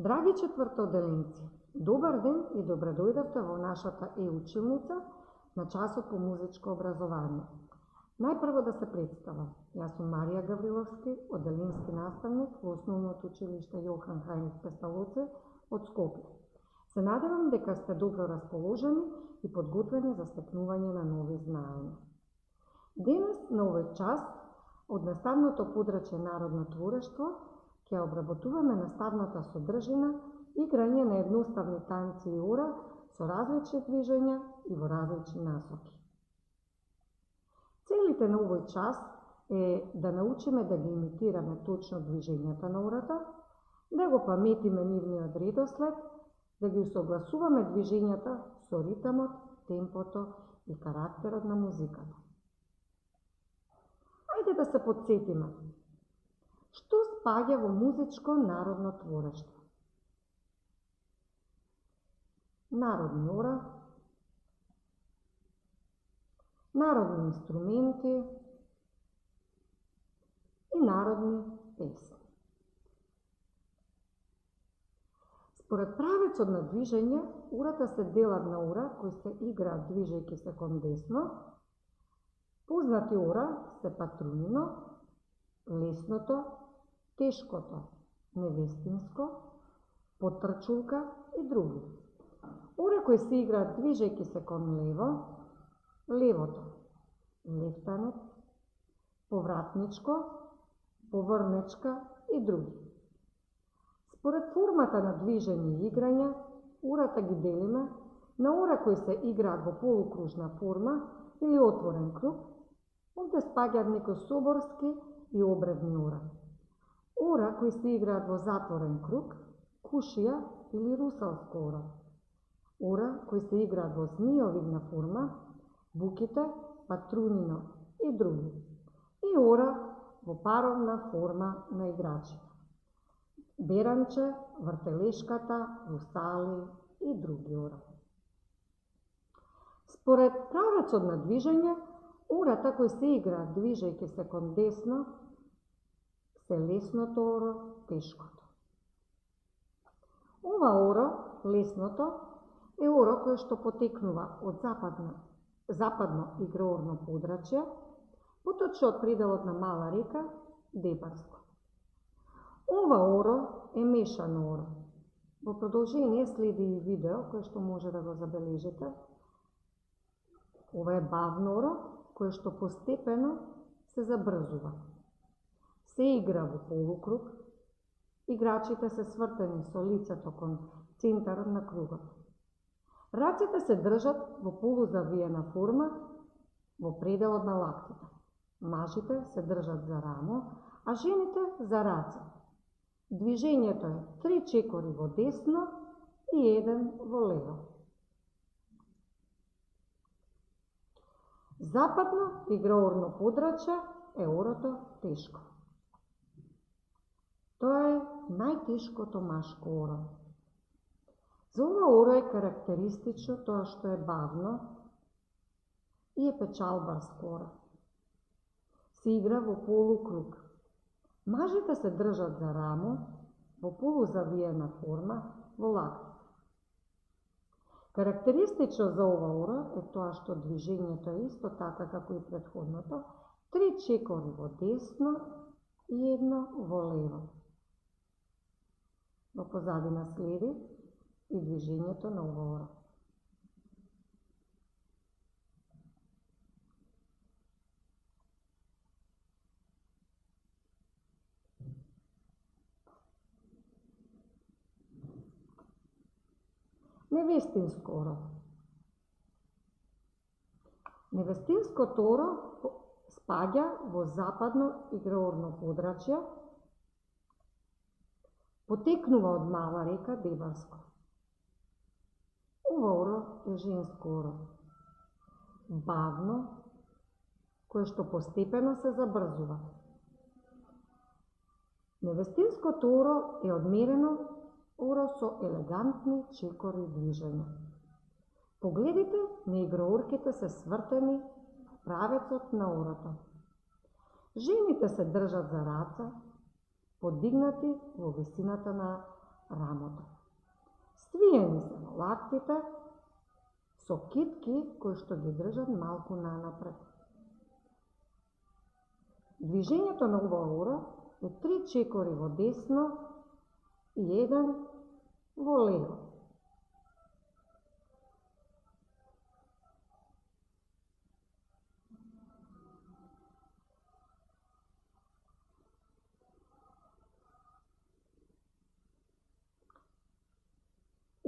Драги четвртоделенци, добар ден и добре дојдовте во нашата училница на часот по музичко образование. Најпрво да се представам. Јас сум Марија Гавриловски, оделенски наставник во Основното училиште Јохан Хајнич Песталоци од Скопје. Се надевам дека сте добро расположени и подготвени за стекнување на нови знаења. Денес на овој час од наставното подрачје Народно творештво ќе обработуваме наставната содржина играње на едноставни танци и ора со различни движења и во различни насоки. Целите на овој час е да научиме да ги имитираме точно движењата на ората, да го паметиме нивниот редослед, да ги усогласуваме движењата со ритмот, темпото и карактерот на музиката. Ајде да се потсетиме. Што спаѓа во музичко народно творештво? Народни ора, народни инструменти и народни песни. Според правецот на движење, ората се делат на ора кои се играат движејќи се кон десно. Познати ора се патрунино, лесното, тешкото, невестинско, потрчулка и други. Ора кои се играат движејќи се кон лево, левото, лефтанет, повратничко, поврнечка и други. Според формата на движење и играње, ората ги делиме на ора кои се играат во полукружна форма или отворен круг, овде спаѓаат некои соборски и обредни ора. Ора кои се играат во затворен круг, кушија или русалско ора. Ора кои се играат во змијовидна форма, буките, патрунино и други. И ора во паровна форма на играчите. Беранче, вртелешката, русали и други ора. Според правецот на движење, ората кои се играат движејќи се кон десно се лесното оро, тешкото. Ова оро, лесното, е оро кое што потекнува од западно играорно подрачје, поточно од пределот на Мала река, Дебарско. Ова оро е мешано оро. Во продолжение следи и видео кое што може да го забележите. Ова е бавно оро, кое што постепено се забрзува. Се игра во полукруг, играчите се свртени со лицето кон центарот на кругот. Рацете се држат во полузавиена форма во пределот на лактите. Мажите се држат за рамо, а жените за раце. Движењето е 3 чекори во десно и 1 во лево. Западно играорно подрачје е орото тешко. Тоа е најтешкото машко оро. За ова оро е карактеристично тоа што е бавно и е печалбарско оро. Се игра во полукруг. Мажите се држат за рамо во полузавиена форма во лактите. Карактеристично за ова оро е тоа што движењето е исто така како и претходното, 3 чекори во десно и 1 во лево. Во позадина следи и движењето на ова оро. Невестинско оро. Невестинското оро спаѓа во западно играорно подрачје, потекнува од Мала река Дебарско. Ова оро е женско оро. Бавно, кое што постепено се забрзува. Невестинското оро е одмерено оро со елегантни чекори движења. Погледите на играорките се свртени во правецот на орото. Жените се држат за раце, подигнати во висината на рамото. Ствиени се во лактите со китки кои што ги држат малку нанапред. Движењето на оваа ора е 3 чекори во десно и 1 во лево.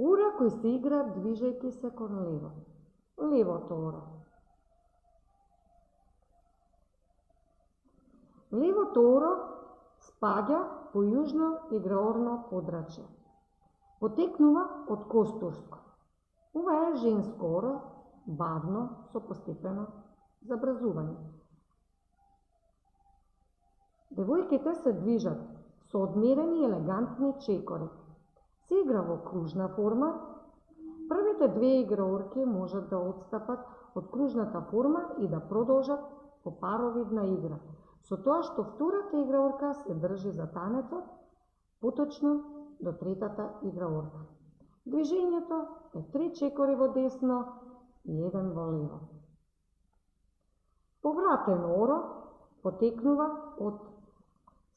Ура кој се игра движејќи се кон лево. Левото оро. Левото оро спаѓа по јужно играорно подрачје. Потекнува од Костурско. Ова е женско оро, бавно, со постепено забрзување. Девојките се движат со одмерени и елегантни чекори. Се игра во кружна форма. Првите 2 играорки можат да отстапат од кружната форма и да продолжат по паровидна игра, со тоа што втората играорка се држи за танецот, поточно до третата играорка. Движењето е 3 чекори во десно и 1 во лево. Повратено оро потекнува од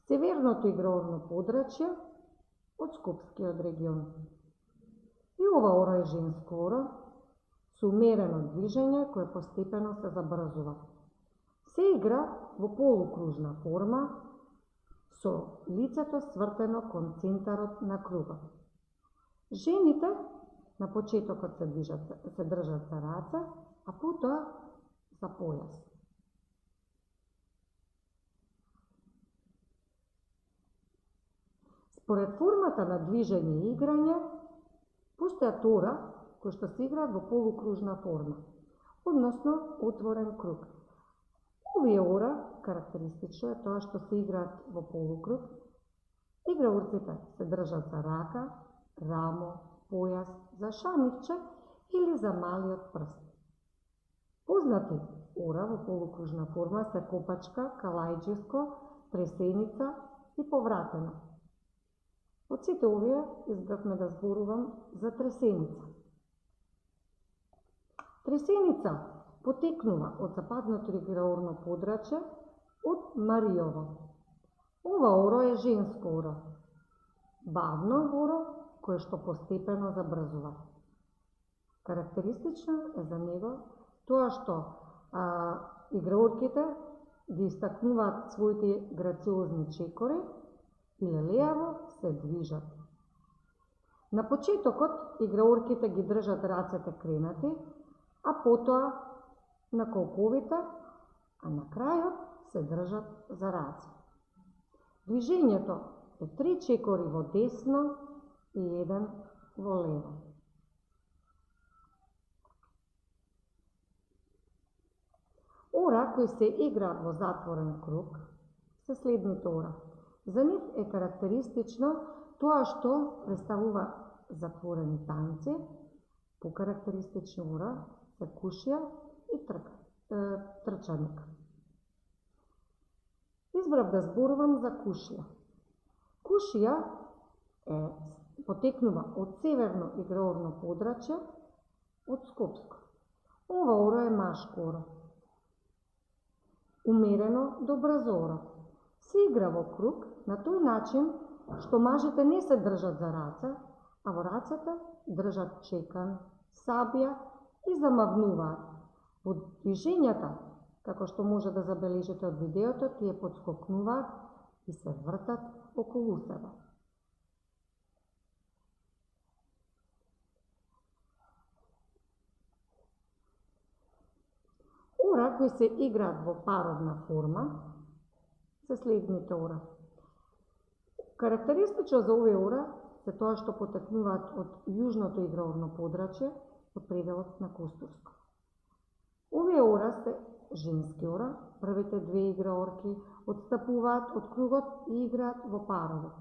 северното играорно подрачје, од Скопскиот регион. И ова оро е женско оро, со умерено движење кое постепено се забрзува. Се игра во полукружна форма, со лицето свртено кон центарот на кругот. Жените на почетокот се држат за раце, а потоа за појас. Според формата на движење и играње, постојат ора кои што се играат во полукружна форма, односно отворен круг. Овие ора, карактеристично е тоа што се играат во полукруг. Играорците се држат за рака, рамо, појас, за шамивче или за малиот прст. Познати ора во полукружна форма се копачка, калајџиско, тресеница и повратено. Од сите овие избравме да зборувам за тресеница. Тресеница потекнува од западното играорно подрачје од Маријово. Ова оро е женско оро, бавно оро кое што постепено забрзува. Карактеристично е за него тоа што играорките ги истакнуваат своите грациозни чекори и лелејаво се движат. На почетокот играорките ги држат рацете кренати, а потоа на колповите, а на крајот се држат за раце. Движењето е 3 чекори во десно и 1 во лево. Ора кои се играат во затворен круг се следните ора. За нив е карактеристично тоа што представува затворени танци, покарактеристични ора се кушија и трчаник. Избрав да зборувам за кушија. Кушија потекнува од северно играорно подрачје од Скопско. Ова оро е машко оро. Умерено до брзо оро. Се игра во круг на тој начин што мажите не се држат за раце, а во рацете држат чекан, сабја и замавнуваат. Во движењата, како што може да забележите од видеото, тие подскокнуваат и се вртат околу себе. Ора кои се играат во паровна форма се следните ора. Карактеристично за овие ора се тоа што потекнуваат од јужното играорно подрачје од пределот на Костурско. Овие ора се женски ора, првите 2 играорки отстапуваат од кругот и играат во парови.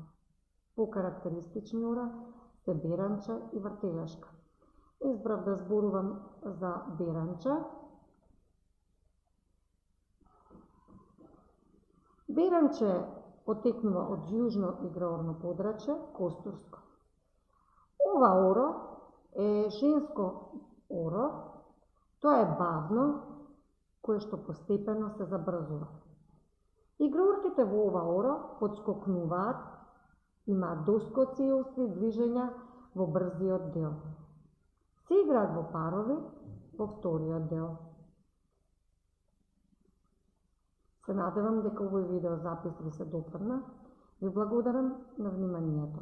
Покарактеристични ора се беранче и вртелешка. Избрав да зборувам за беранче. Беранче потекнува од јужно играорно подрачје, Костурско. Ова оро е женско оро, тоа е бавно, кое што постепено се забрзува. Играурките во ова оро подскокнуваат, имаат доскоци и остри движења во брзиот дел. Се играат во парови во вториот дел. Се надевам дека овој видеозапис ви се допадна. Ви благодарам на вниманието.